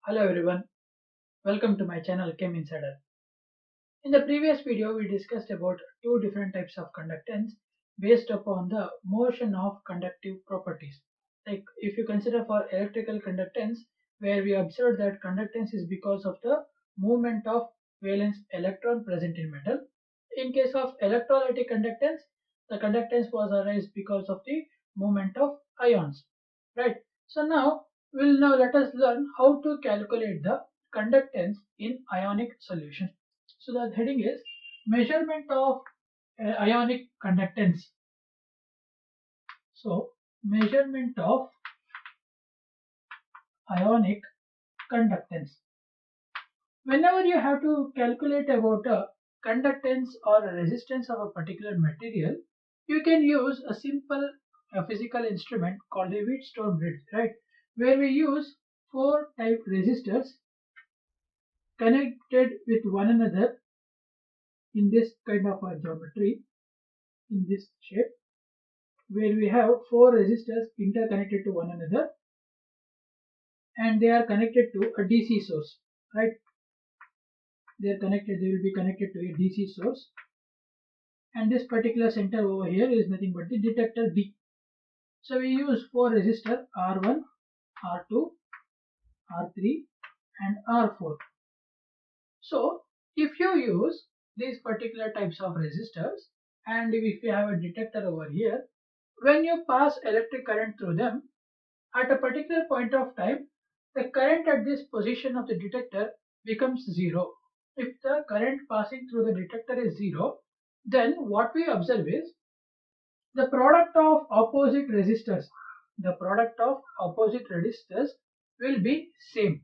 Hello everyone, welcome to my channel Chem Insider. In the previous video we discussed about two different types of conductance based upon the motion of conductive properties. Like if you consider for electrical conductance where we observed that conductance is because of the movement of valence electron present in metal. In case of electrolytic conductance, the conductance was arise because of the movement of ions, right? So now let us learn how to calculate the conductance in ionic solution. So the heading is measurement of ionic conductance. So measurement of ionic conductance. Whenever you have to calculate about a conductance or a resistance of a particular material, you can use a simple physical instrument called a Wheatstone bridge, right? Where we use four type resistors connected with one another in this kind of a geometry, in this shape, where we have four resistors interconnected to one another and they are connected to a DC source, right? They will be connected to a DC source, and this particular center over here is nothing but the detector D. So we use four resistor R1, R2, R3 and R4. So if you use these particular types of resistors and if you have a detector over here, when you pass electric current through them, at a particular point of time, the current at this position of the detector becomes zero. If the current passing through the detector is zero, then what we observe is the product of opposite resistors will be same.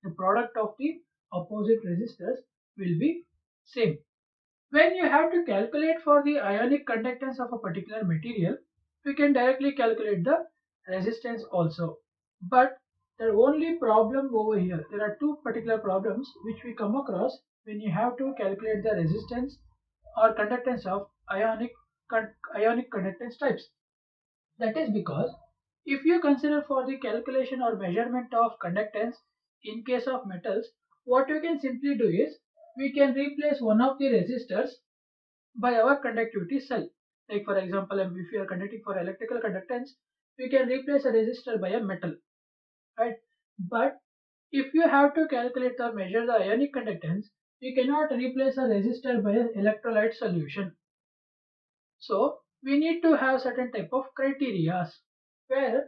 The product of the opposite resistors will be same. When you have to calculate for the ionic conductance of a particular material, we can directly calculate the resistance also. But the only problem over here, there are two particular problems which we come across when you have to calculate the resistance or conductance of ionic conductance types. That is because if you consider for the calculation or measurement of conductance in case of metals, what you can simply do is we can replace one of the resistors by our conductivity cell. Like for example, if you are conducting for electrical conductance, we can replace a resistor by a metal, right? But if you have to calculate or measure the ionic conductance, you cannot replace a resistor by an electrolyte solution. So we need to have certain type of criteria where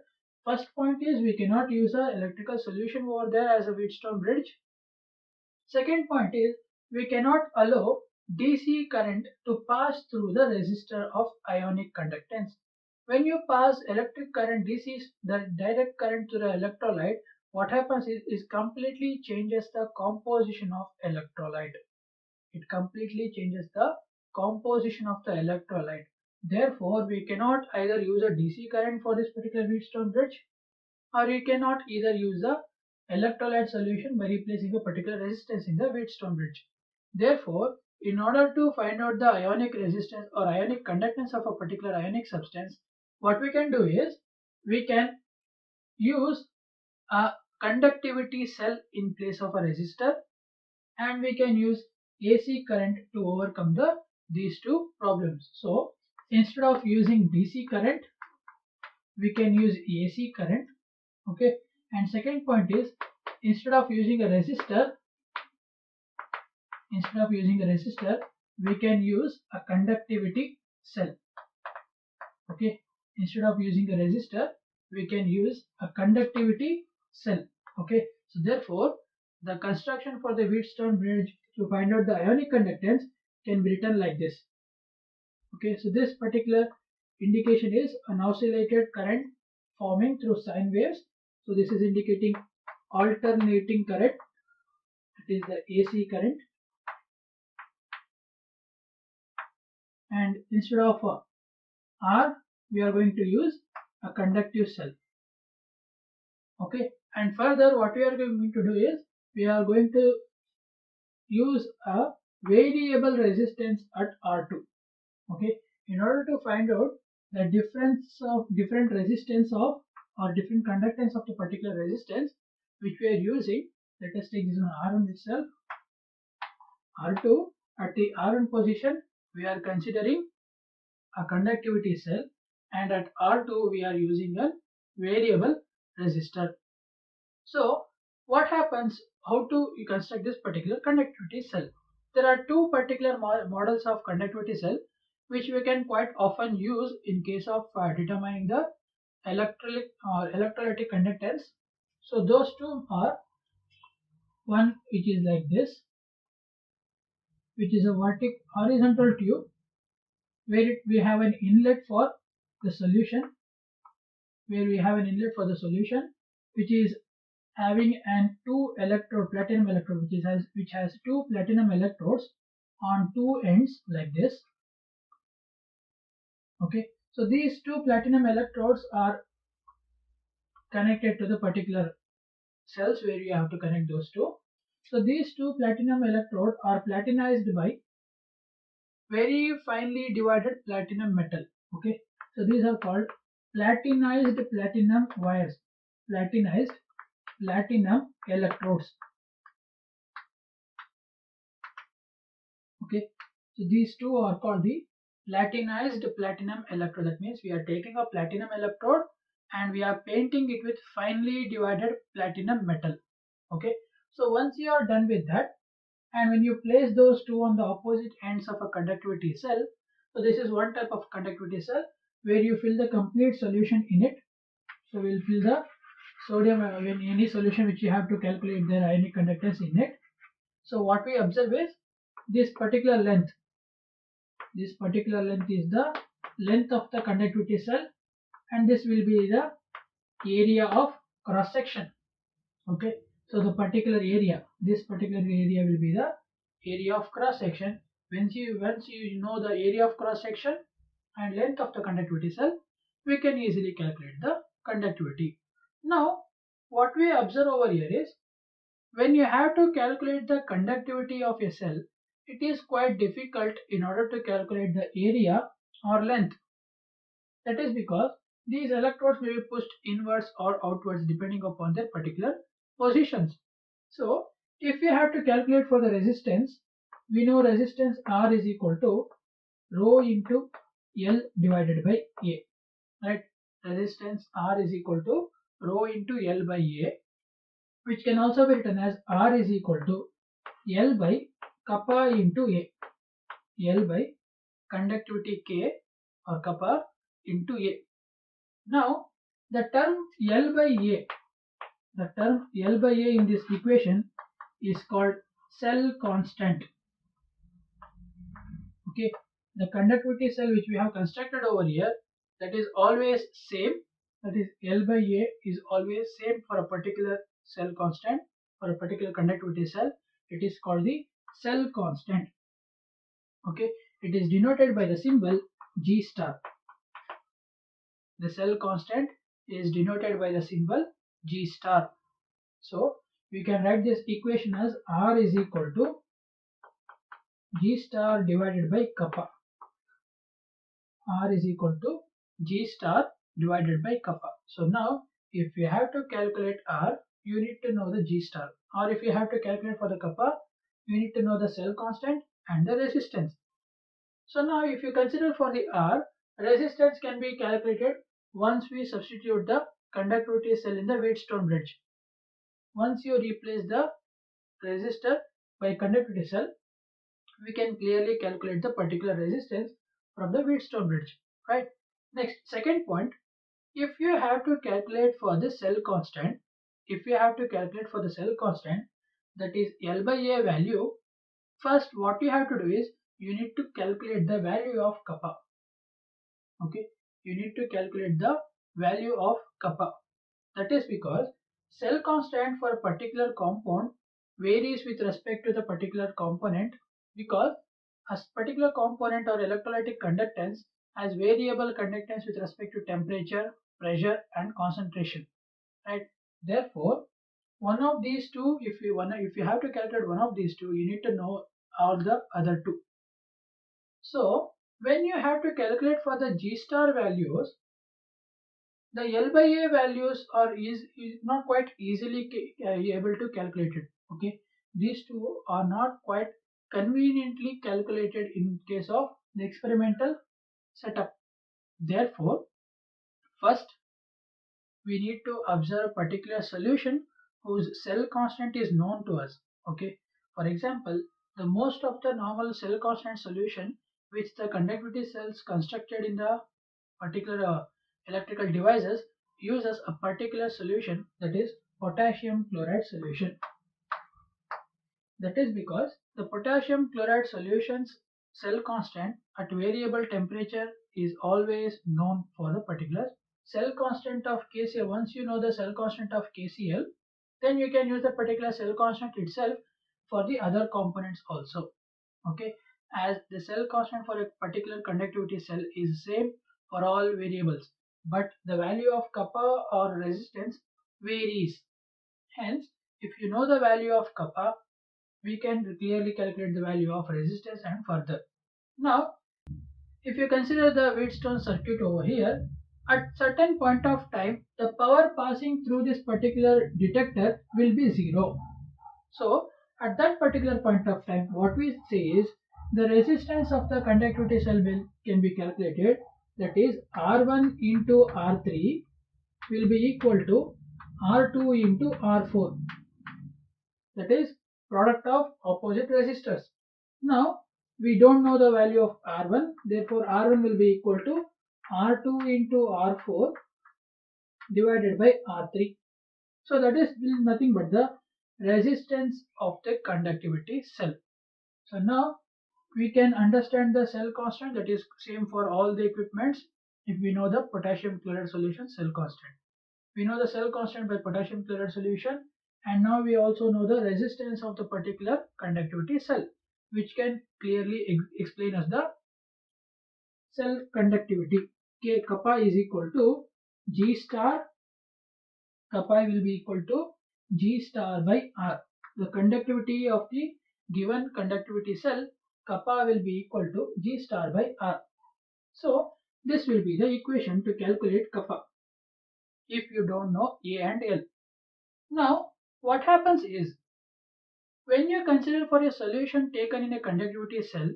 first point is we cannot use a electrical solution over there as a Wheatstone bridge. Second point is we cannot allow DC current to pass through the resistor of ionic conductance. When you pass electric current DC, the direct current to the electrolyte, what happens is completely changes the composition of electrolyte. It completely changes the composition of the electrolyte. Therefore, we cannot either use a DC current for this particular Wheatstone bridge, or you cannot either use the electrolyte solution by replacing a particular resistance in the Wheatstone bridge. Therefore, in order to find out the ionic resistance or ionic conductance of a particular ionic substance, what we can do is we can use a conductivity cell in place of a resistor, and we can use AC current to overcome these two problems. So instead of using DC current, we can use AC current. Okay, and second point is instead of using a resistor, we can use a conductivity cell. Okay, instead of using a resistor, we can use a conductivity cell. Okay, so therefore the construction for the Wheatstone bridge to find out the ionic conductance can be written like this. Okay, so this particular indication is an oscillated current forming through sine waves. So this is indicating alternating current, that is the AC current, and instead of R we are going to use a conductive cell. Okay, and further what we are going to do is we are going to use a variable resistance at R2. Okay, in order to find out the difference of different resistance of or different conductance of the particular resistance which we are using, Let us take this one R1 itself. R2, at the R1 position, we are considering a conductivity cell, and at R2 we are using a variable resistor. So what happens, how to construct this particular conductivity cell? There are two particular models of conductivity cell which we can quite often use in case of determining the electrolytic or electrolytic conductance. So those two are, one which is like this, which is a horizontal tube where we have an inlet for the solution, which is having an two electrode platinum electrode, which has two platinum electrodes on two ends like this. Okay, so these two platinum electrodes are connected to the particular cells where you have to connect those two. So these two platinum electrodes are platinized by very finely divided platinum metal. Okay, so these are called platinized platinum wires, platinized platinum electrodes. Okay, so these two are called the platinized platinum electrode. That means we are taking a platinum electrode and we are painting it with finely divided platinum metal. Okay, so once you are done with that, and when you place those two on the opposite ends of a conductivity cell, so this is one type of conductivity cell where you fill the complete solution in it. So we'll fill the sodium in any solution which you have to calculate their ionic conductance in it. So what we observe is this particular length. This particular length is the length of the conductivity cell, and this will be the area of cross section. Okay, so the particular area, this particular area will be the area of cross section. Once you know the area of cross section and length of the conductivity cell, we can easily calculate the conductivity. Now what we observe over here is, when you have to calculate the conductivity of a cell, it is quite difficult in order to calculate the area or length. That is because these electrodes may be pushed inwards or outwards depending upon their particular positions. So if you have to calculate for the resistance, we know resistance R is equal to rho into L divided by A. Right? Resistance R is equal to rho into L by A, which can also be written as R is equal to L by kappa into A. L by conductivity K or kappa into A. Now the term L by A in this equation is called cell constant. Okay, the conductivity cell which we have constructed over here, that is always same. That is L by A is always same for a particular cell constant, for a particular conductivity cell. It is called the cell constant. Okay, it is denoted by the symbol G star. The cell constant is denoted by the symbol G star. So we can write this equation as R is equal to G star divided by kappa. R is equal to G star divided by kappa. So now if you have to calculate R, you need to know the G star. Or if you have to calculate for the kappa, you need to know the cell constant and the resistance. So now if you consider for the R, resistance can be calculated once we substitute the conductivity cell in the Wheatstone bridge. Once you replace the resistor by conductivity cell, we can clearly calculate the particular resistance from the Wheatstone bridge, right? Next, second point, if you have to calculate for the cell constant, that is L by A value, first what you have to do is you need to calculate the value of kappa. Okay, you need to calculate the value of kappa. That is because cell constant for a particular compound varies with respect to the particular component, because a particular component or electrolytic conductance has variable conductance with respect to temperature, pressure and concentration, right? Therefore one of these two, if you have to calculate one of these two, you need to know all the other two. So when you have to calculate for the G star values, the L by A values is not quite easily able to calculate it. Okay, these two are not quite conveniently calculated in case of the experimental setup. Therefore, first we need to observe a particular solution whose cell constant is known to us. Okay, for example, the most of the normal cell constant solution which the conductivity cells constructed in the particular electrical devices uses a particular solution, that is potassium chloride solution. That is because the potassium chloride solution's cell constant at variable temperature is always known for the particular cell constant of KCl. Once you know the cell constant of KCl, then you can use the particular cell constant itself for the other components also. Okay, as the cell constant for a particular conductivity cell is same for all variables, but the value of kappa or resistance varies. Hence, if you know the value of kappa, we can clearly calculate the value of resistance and further. Now, if you consider the Wheatstone circuit over here, at certain point of time, the power passing through this particular detector will be zero. So, at that particular point of time, what we say is the resistance of the conductivity cell will can be calculated. That is R1 into R3 will be equal to R2 into R4. That is product of opposite resistors. Now we don't know the value of R1, therefore R1 will be equal to R2 into R4 divided by R3. So that is nothing but the resistance of the conductivity cell. So now we can understand the cell constant, that is same for all the equipments. If we know the potassium chloride solution cell constant, we know the cell constant by potassium chloride solution, and now we also know the resistance of the particular conductivity cell, which can clearly explain us the cell conductivity. K kappa is equal to G star, kappa will be equal to G star by R. The conductivity of the given conductivity cell, kappa will be equal to G star by R. So this will be the equation to calculate kappa if you don't know A and L. Now, what happens is, when you consider for a solution taken in a conductivity cell,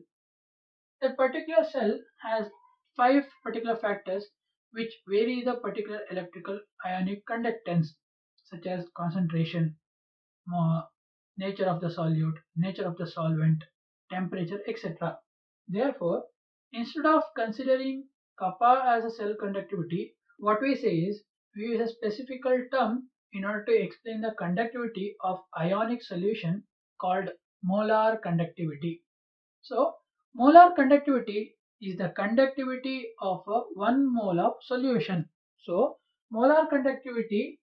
a particular cell has 5 particular factors which vary the particular electrical ionic conductance, such as concentration, nature of the solute, nature of the solvent, temperature, etc. Therefore, instead of considering kappa as a cell conductivity, what we say is we use a specific term in order to explain the conductivity of ionic solution called molar conductivity. So, molar conductivity is the conductivity of a 1 mole of solution. So, molar conductivity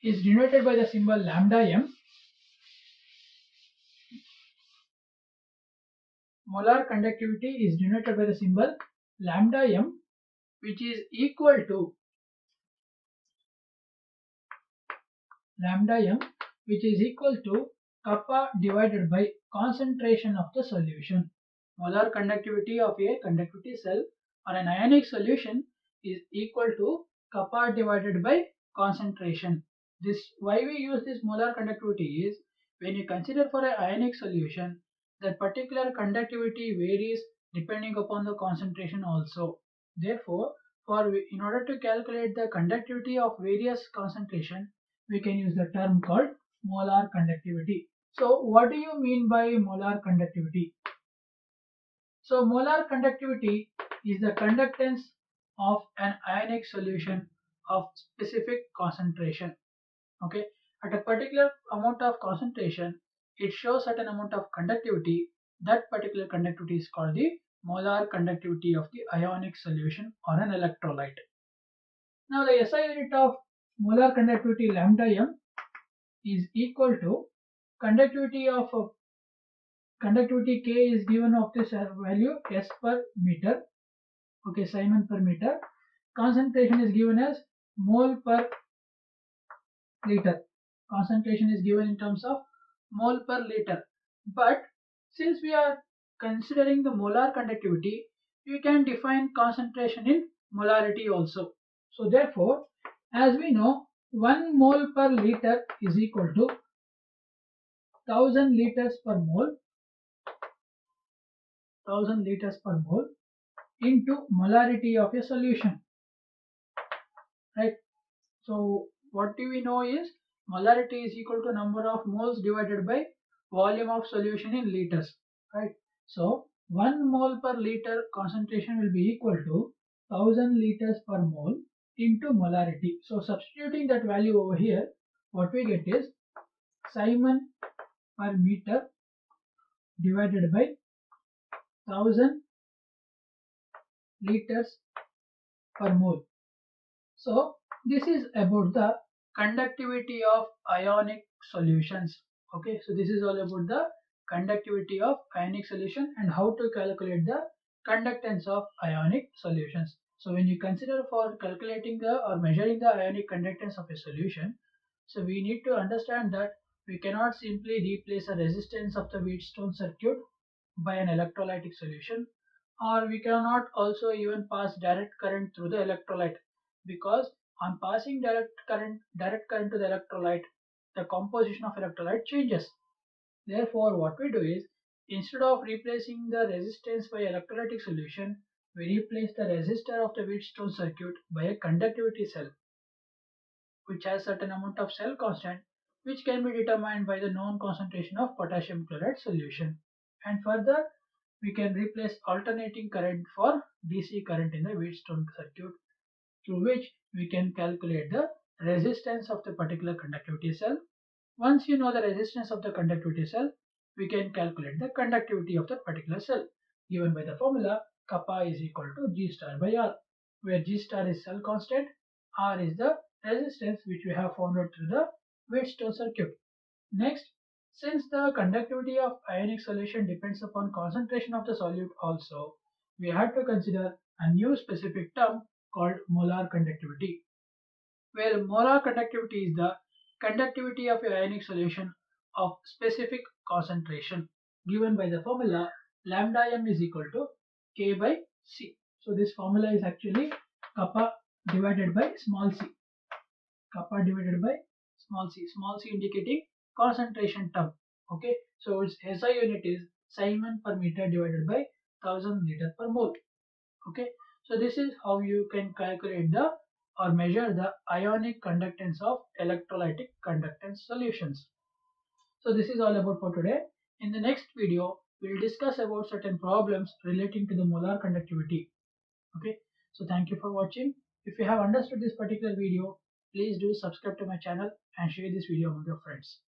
is denoted by the symbol lambda m. Molar conductivity is denoted by the symbol lambda m, which is equal to kappa divided by concentration of the solution. Molar conductivity of a conductivity cell or an ionic solution is equal to kappa divided by concentration. This why we use this molar conductivity is, when you consider for an ionic solution, that particular conductivity varies depending upon the concentration also. Therefore, in order to calculate the conductivity of various concentration, we can use the term called molar conductivity. So what do you mean by molar conductivity? So molar conductivity is the conductance of an ionic solution of specific concentration. Okay, at a particular amount of concentration, it shows certain amount of conductivity. That particular conductivity is called the molar conductivity of the ionic solution or an electrolyte. Now the SI unit of molar conductivity lambda m is equal to conductivity of conductivity K is given of this value S per meter. Okay, Simon per meter. Concentration is given as mole per liter. Concentration is given in terms of mole per liter. But since we are considering the molar conductivity, we can define concentration in molarity also. So therefore, As we know, 1 mole per liter is equal to 1000 liters per mole, 1000 liters per mole into molarity of a solution, right? So what do we know is molarity is equal to number of moles divided by volume of solution in liters, right? So 1 mole per liter concentration will be equal to 1000 liters per mole into molarity. So substituting that value over here, what we get is Simon per meter divided by 1000 liters per mole. So this is about the conductivity of ionic solutions. Okay, so this is all about the conductivity of ionic solution and how to calculate the conductance of ionic solutions. So when you consider for calculating the or measuring the ionic conductance of a solution, so we need to understand that we cannot simply replace a resistance of the Wheatstone circuit by an electrolytic solution, or we cannot also even pass direct current through the electrolyte, because on passing direct current to the electrolyte, the composition of electrolyte changes. Therefore what we do is, instead of replacing the resistance by electrolytic solution, we replace the resistor of the Wheatstone circuit by a conductivity cell, which has certain amount of cell constant, which can be determined by the known concentration of potassium chloride solution. And further, we can replace alternating current for DC current in the Wheatstone circuit, through which we can calculate the resistance of the particular conductivity cell. Once you know the resistance of the conductivity cell, we can calculate the conductivity of that particular cell, given by the formula kappa is equal to G star by R, where G star is cell constant, R is the resistance which we have found out through the Wheatstone circuit. Next, since the conductivity of ionic solution depends upon concentration of the solute also, we had to consider a new specific term called molar conductivity, where molar conductivity is the conductivity of a ionic solution of specific concentration, given by the formula lambda m is equal to K by C. So this formula is actually kappa divided by small c, kappa divided by small c indicating concentration term. Okay, so its SI unit is Simon per meter divided by 1000 liter per mole. Okay, so this is how you can calculate the or measure the ionic conductance of electrolytic conductance solutions. So this is all about for today. In the next video, we will discuss about certain problems relating to the molar conductivity. Okay, so thank you for watching. If you have understood this particular video, please do subscribe to my channel and share this video among your friends.